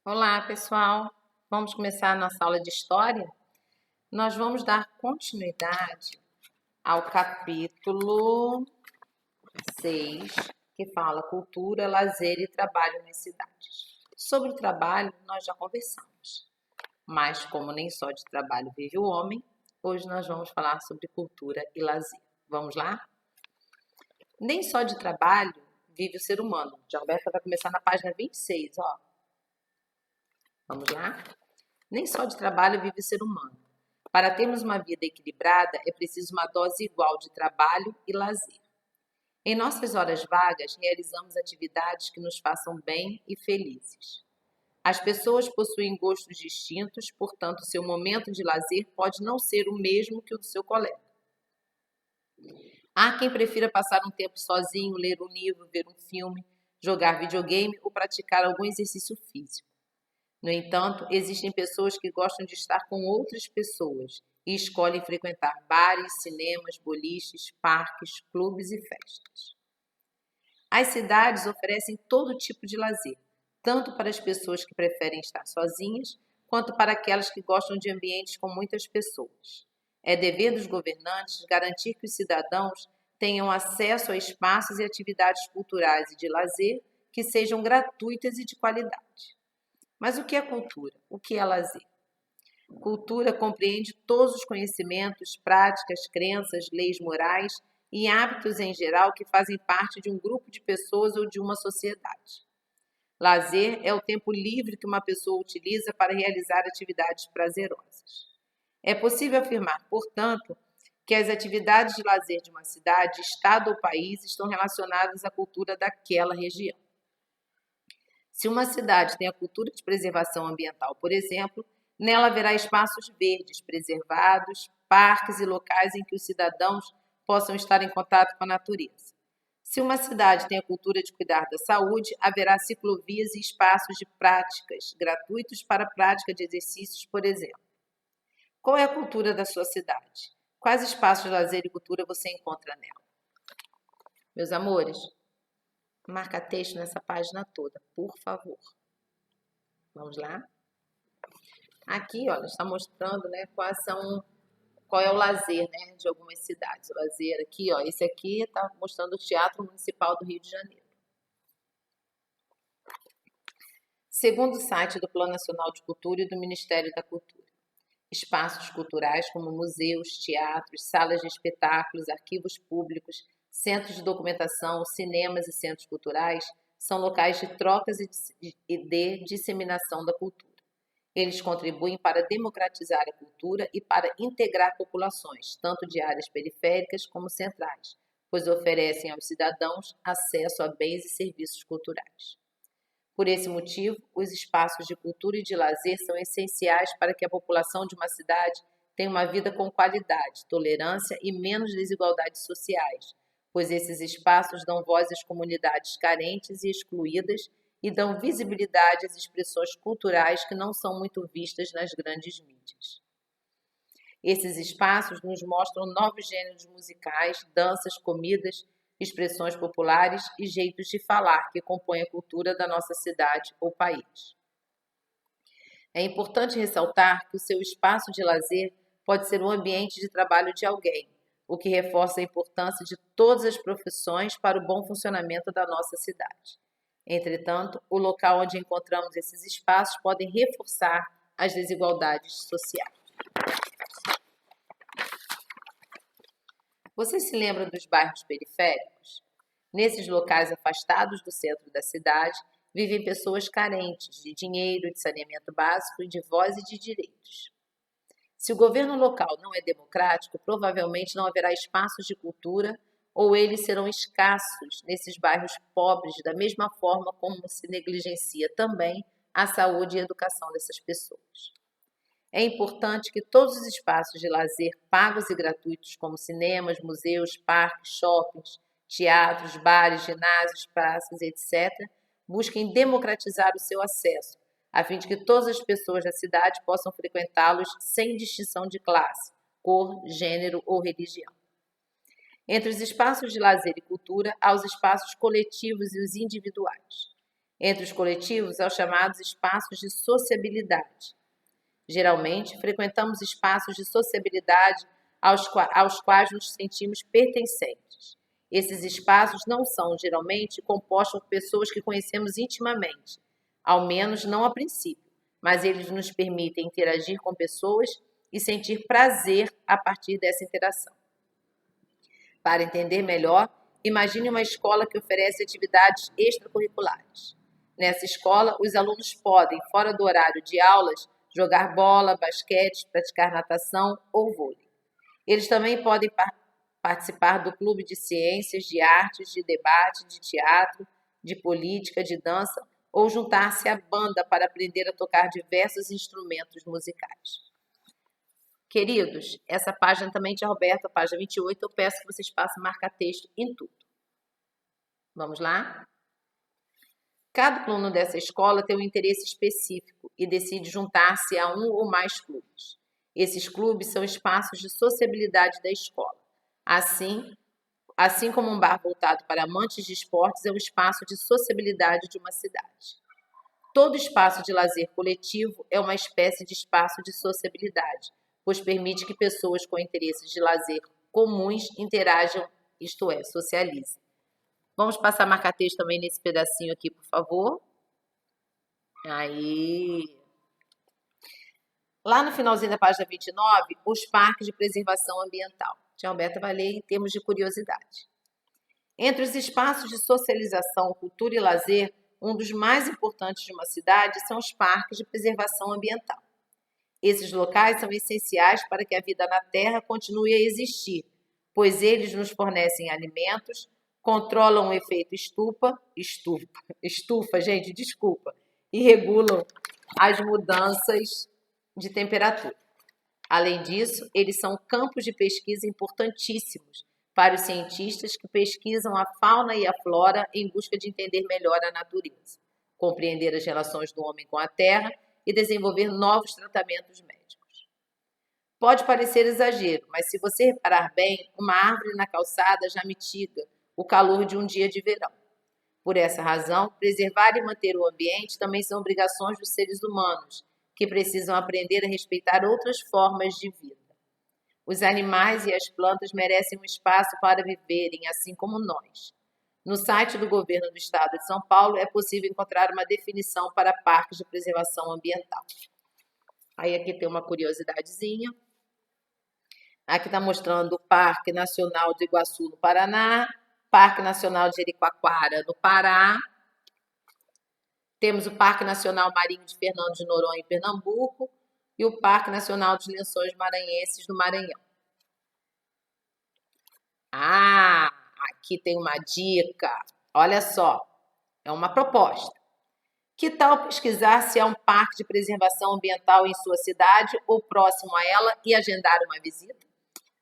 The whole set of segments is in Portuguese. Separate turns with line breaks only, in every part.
Olá, pessoal. Vamos começar a nossa aula de história? Nós vamos dar continuidade ao capítulo 6, que fala cultura, lazer e trabalho nas cidades. Sobre o trabalho, nós já conversamos, mas como nem só de trabalho vive o homem, hoje nós vamos falar sobre cultura e lazer. Vamos lá? Nem só de trabalho vive o ser humano. Gilberta vai começar na página 26, ó. Vamos lá? Nem só de trabalho vive o ser humano. Para termos uma vida equilibrada, é preciso uma dose igual de trabalho e lazer. Em nossas horas vagas, realizamos atividades que nos façam bem e felizes. As pessoas possuem gostos distintos, portanto, seu momento de lazer pode não ser o mesmo que o do seu colega. Há quem prefira passar um tempo sozinho, ler um livro, ver um filme, jogar videogame ou praticar algum exercício físico. No entanto, existem pessoas que gostam de estar com outras pessoas e escolhem frequentar bares, cinemas, boliches, parques, clubes e festas. As cidades oferecem todo tipo de lazer, tanto para as pessoas que preferem estar sozinhas, quanto para aquelas que gostam de ambientes com muitas pessoas. É dever dos governantes garantir que os cidadãos tenham acesso a espaços e atividades culturais e de lazer que sejam gratuitas e de qualidade. Mas o que é cultura? O que é lazer? Cultura compreende todos os conhecimentos, práticas, crenças, leis morais e hábitos em geral que fazem parte de um grupo de pessoas ou de uma sociedade. Lazer é o tempo livre que uma pessoa utiliza para realizar atividades prazerosas. É possível afirmar, portanto, que as atividades de lazer de uma cidade, estado ou país estão relacionadas à cultura daquela região. Se uma cidade tem a cultura de preservação ambiental, por exemplo, nela haverá espaços verdes preservados, parques e locais em que os cidadãos possam estar em contato com a natureza. Se uma cidade tem a cultura de cuidar da saúde, haverá ciclovias e espaços de práticas gratuitos para a prática de exercícios, por exemplo. Qual é a cultura da sua cidade? Quais espaços de lazer e cultura você encontra nela? Meus amores, marca texto nessa página toda, por favor. Vamos lá? Aqui, olha, está mostrando, né, qual é o lazer, né, de algumas cidades. O lazer aqui, ó, esse aqui está mostrando o Teatro Municipal do Rio de Janeiro. Segundo o site do Plano Nacional de Cultura e do Ministério da Cultura, espaços culturais como museus, teatros, salas de espetáculos, arquivos públicos, centros de documentação, cinemas e centros culturais são locais de trocas e de disseminação da cultura. Eles contribuem para democratizar a cultura e para integrar populações, tanto de áreas periféricas como centrais, pois oferecem aos cidadãos acesso a bens e serviços culturais. Por esse motivo, os espaços de cultura e de lazer são essenciais para que a população de uma cidade tenha uma vida com qualidade, tolerância e menos desigualdades sociais, pois esses espaços dão voz às comunidades carentes e excluídas e dão visibilidade às expressões culturais que não são muito vistas nas grandes mídias. Esses espaços nos mostram novos gêneros musicais, danças, comidas, expressões populares e jeitos de falar que compõem a cultura da nossa cidade ou país. É importante ressaltar que o seu espaço de lazer pode ser um ambiente de trabalho de alguém, o que reforça a importância de todas as profissões para o bom funcionamento da nossa cidade. Entretanto, o local onde encontramos esses espaços podem reforçar as desigualdades sociais. Você se lembra dos bairros periféricos? Nesses locais afastados do centro da cidade, vivem pessoas carentes de dinheiro, de saneamento básico e de voz e de direitos. Se o governo local não é democrático, provavelmente não haverá espaços de cultura ou eles serão escassos nesses bairros pobres, da mesma forma como se negligencia também a saúde e a educação dessas pessoas. É importante que todos os espaços de lazer pagos e gratuitos, como cinemas, museus, parques, shoppings, teatros, bares, ginásios, praças, etc., busquem democratizar o seu acesso, a fim de que todas as pessoas da cidade possam frequentá-los sem distinção de classe, cor, gênero ou religião. Entre os espaços de lazer e cultura, há os espaços coletivos e os individuais. Entre os coletivos, aos chamados espaços de sociabilidade. Geralmente, frequentamos espaços de sociabilidade aos quais nos sentimos pertencentes. Esses espaços não são, geralmente, compostos por pessoas que conhecemos intimamente, ao menos não a princípio, mas eles nos permitem interagir com pessoas e sentir prazer a partir dessa interação. Para entender melhor, imagine uma escola que oferece atividades extracurriculares. Nessa escola, os alunos podem, fora do horário de aulas, jogar bola, basquete, praticar natação ou vôlei. Eles também podem participar do clube de ciências, de artes, de debate, de teatro, de política, de dança ou juntar-se à banda para aprender a tocar diversos instrumentos musicais. Queridos, essa página também de Roberto, a página 28, eu peço que vocês passem marca-texto em tudo. Vamos lá? Cada aluno dessa escola tem um interesse específico e decide juntar-se a um ou mais clubes. Esses clubes são espaços de sociabilidade da escola. Assim como um bar voltado para amantes de esportes é um espaço de sociabilidade de uma cidade. Todo espaço de lazer coletivo é uma espécie de espaço de sociabilidade, pois permite que pessoas com interesses de lazer comuns interajam, isto é, socializem. Vamos passar marca-texto também nesse pedacinho aqui, por favor. Aí. Lá no finalzinho da página 29, os parques de preservação ambiental. Tia Alberta vai ler em termos de curiosidade. Entre os espaços de socialização, cultura e lazer, um dos mais importantes de uma cidade são os parques de preservação ambiental. Esses locais são essenciais para que a vida na Terra continue a existir, pois eles nos fornecem alimentos, controlam o efeito estufa, gente, desculpa, e regulam as mudanças de temperatura. Além disso, eles são campos de pesquisa importantíssimos para os cientistas que pesquisam a fauna e a flora em busca de entender melhor a natureza, compreender as relações do homem com a terra e desenvolver novos tratamentos médicos. Pode parecer exagero, mas se você reparar bem, uma árvore na calçada já mitiga o calor de um dia de verão. Por essa razão, preservar e manter o ambiente também são obrigações dos seres humanos, que precisam aprender a respeitar outras formas de vida. Os animais e as plantas merecem um espaço para viverem, assim como nós. No site do governo do estado de São Paulo é possível encontrar uma definição para parques de preservação ambiental. Aí aqui tem uma curiosidadezinha. Aqui está mostrando o Parque Nacional do Iguaçu, no Paraná, Parque Nacional de Jericoacoara, no Pará. Temos o Parque Nacional Marinho de Fernando de Noronha, em Pernambuco, e o Parque Nacional dos Lençóis Maranhenses, no Maranhão. Ah, aqui tem uma dica. Olha só, é uma proposta. Que tal pesquisar se há um parque de preservação ambiental em sua cidade ou próximo a ela e agendar uma visita?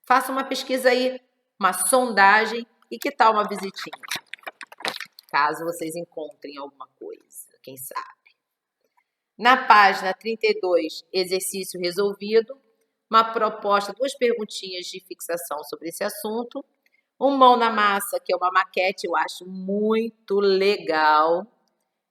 Faça uma pesquisa aí, uma sondagem, e que tal uma visitinha? Caso vocês encontrem alguma coisa, quem sabe. Na página 32, exercício resolvido, uma proposta, duas perguntinhas de fixação sobre esse assunto. Um mão na massa, que é uma maquete, eu acho muito legal.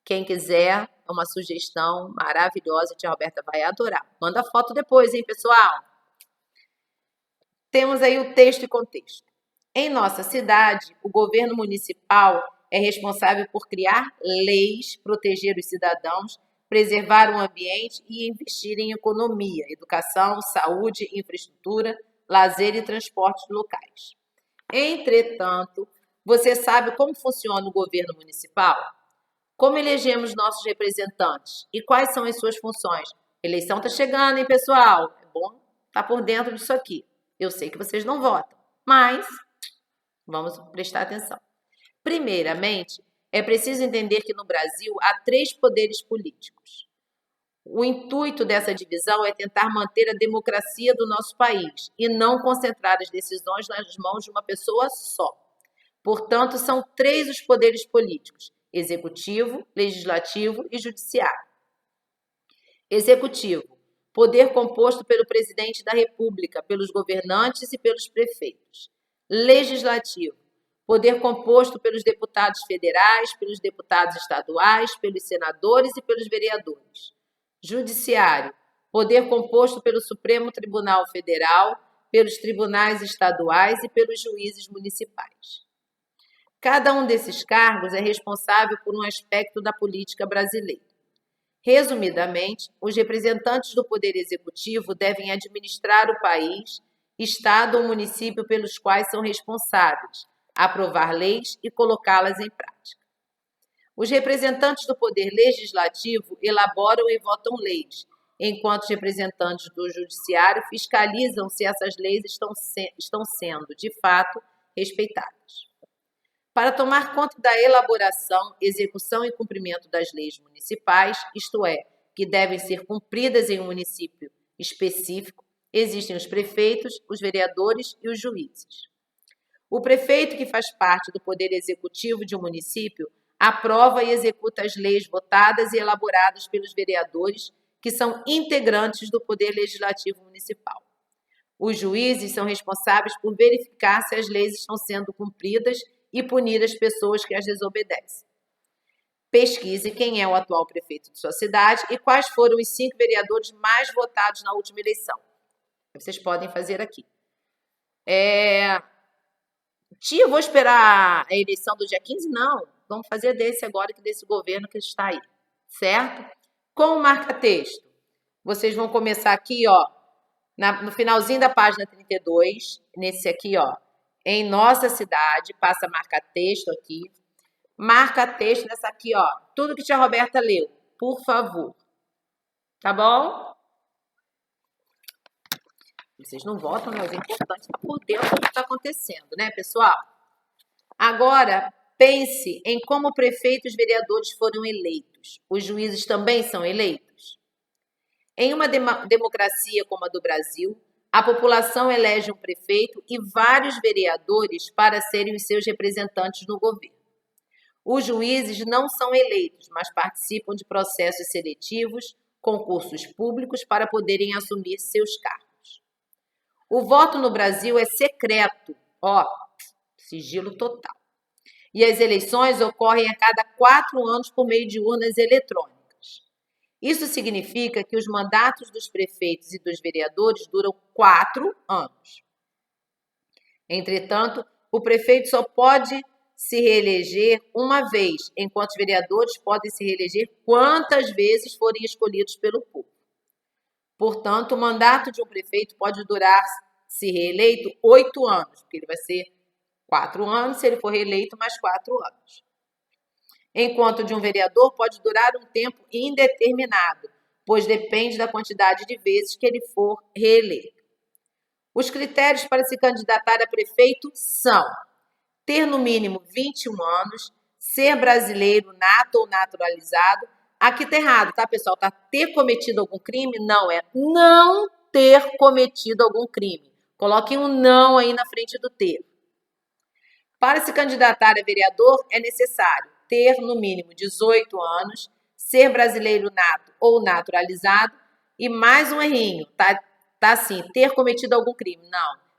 Quem quiser, é uma sugestão maravilhosa, a tia Roberta vai adorar. Manda foto depois, hein, pessoal? Temos aí o texto e contexto. Em nossa cidade, o governo municipal é responsável por criar leis, proteger os cidadãos, preservar o ambiente e investir em economia, educação, saúde, infraestrutura, lazer e transportes locais. Entretanto, você sabe como funciona o governo municipal? Como elegemos nossos representantes? E quais são as suas funções? Eleição está chegando, hein, pessoal? É bom estar por dentro disso aqui. Eu sei que vocês não votam, mas vamos prestar atenção. Primeiramente, é preciso entender que no Brasil há 3 poderes políticos. O intuito dessa divisão é tentar manter a democracia do nosso país e não concentrar as decisões nas mãos de uma pessoa só. Portanto, são 3 os poderes políticos: executivo, legislativo e judiciário. Executivo, poder composto pelo presidente da República, pelos governantes e pelos prefeitos. Legislativo, poder composto pelos deputados federais, pelos deputados estaduais, pelos senadores e pelos vereadores. Judiciário, poder composto pelo Supremo Tribunal Federal, pelos tribunais estaduais e pelos juízes municipais. Cada um desses cargos é responsável por um aspecto da política brasileira. Resumidamente, os representantes do Poder Executivo devem administrar o país, estado ou município pelos quais são responsáveis, aprovar leis e colocá-las em prática. Os representantes do Poder Legislativo elaboram e votam leis, enquanto os representantes do Judiciário fiscalizam se essas leis estão sendo, de fato, respeitadas. Para tomar conta da elaboração, execução e cumprimento das leis municipais, isto é, que devem ser cumpridas em um município específico, existem os prefeitos, os vereadores e os juízes. O prefeito, que faz parte do poder executivo de um município, aprova e executa as leis votadas e elaboradas pelos vereadores, que são integrantes do poder legislativo municipal. Os juízes são responsáveis por verificar se as leis estão sendo cumpridas e punir as pessoas que as desobedecem. Pesquise quem é o atual prefeito de sua cidade e quais foram os 5 vereadores mais votados na última eleição. Vocês podem fazer aqui. Tia, eu vou esperar a eleição do dia 15? Não, vamos fazer desse agora, desse governo que está aí, certo? Com o marca-texto, vocês vão começar aqui, ó, no finalzinho da página 32, nesse aqui, ó, em nossa cidade, passa marca-texto aqui, marca-texto nessa aqui, ó, tudo que a tia Roberta leu, por favor, tá bom? Vocês não votam, né? Os importantes estão por dentro do que está acontecendo, né, pessoal? Agora, pense em como prefeitos e vereadores foram eleitos. Os juízes também são eleitos? Em uma democracia como a do Brasil, a população elege um prefeito e vários vereadores para serem os seus representantes no governo. Os juízes não são eleitos, mas participam de processos seletivos, concursos públicos para poderem assumir seus cargos. O voto no Brasil é secreto, ó, sigilo total. E as eleições ocorrem a cada 4 anos por meio de urnas eletrônicas. Isso significa que os mandatos dos prefeitos e dos vereadores duram 4 anos. Entretanto, o prefeito só pode se reeleger uma vez, enquanto os vereadores podem se reeleger quantas vezes forem escolhidos pelo povo. Portanto, o mandato de um prefeito pode durar, se reeleito, 8 anos, porque ele vai ser 4 anos, se ele for reeleito, mais 4 anos. Enquanto de um vereador pode durar um tempo indeterminado, pois depende da quantidade de vezes que ele for reeleito. Os critérios para se candidatar a prefeito são ter no mínimo 21 anos, ser brasileiro nato ou naturalizado. Aqui tá errado, tá, pessoal? Tá ter cometido algum crime? Não, é não ter cometido algum crime. Coloquem um não aí na frente do ter. Para se candidatar a vereador, é necessário ter no mínimo 18 anos, ser brasileiro nato ou naturalizado e mais um errinho, tá assim, ter cometido algum crime.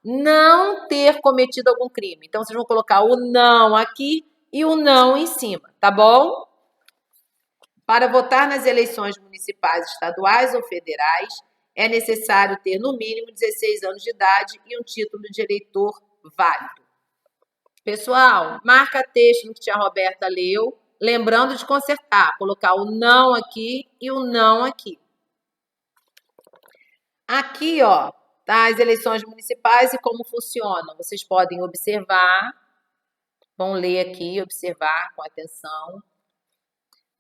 Não ter cometido algum crime. Então, vocês vão colocar o não aqui e o não em cima, tá bom? Para votar nas eleições municipais, estaduais ou federais, é necessário ter no mínimo 16 anos de idade e um título de eleitor válido. Pessoal, marca texto no que a tia Roberta leu, lembrando de consertar, colocar o não aqui e o não aqui. Aqui, ó, tá as eleições municipais e como funcionam. Vocês podem observar, vão ler aqui, observar com atenção,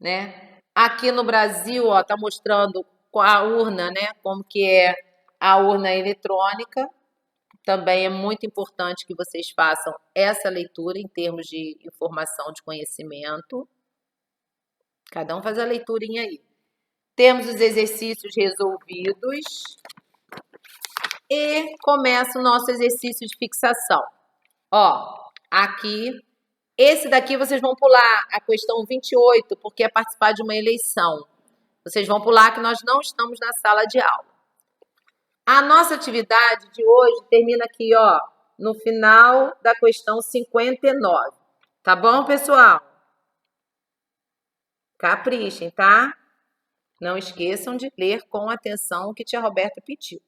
né? Aqui no Brasil, ó, tá mostrando a urna, né? Como que é a urna eletrônica. Também é muito importante que vocês façam essa leitura em termos de informação, de conhecimento. Cada um faz a leiturinha aí. Temos os exercícios resolvidos. E começa o nosso exercício de fixação. Ó, aqui, esse daqui vocês vão pular a questão 28, porque é participar de uma eleição. Vocês vão pular que nós não estamos na sala de aula. A nossa atividade de hoje termina aqui, ó, no final da questão 59. Tá bom, pessoal? Caprichem, tá? Não esqueçam de ler com atenção o que tia Roberta pediu.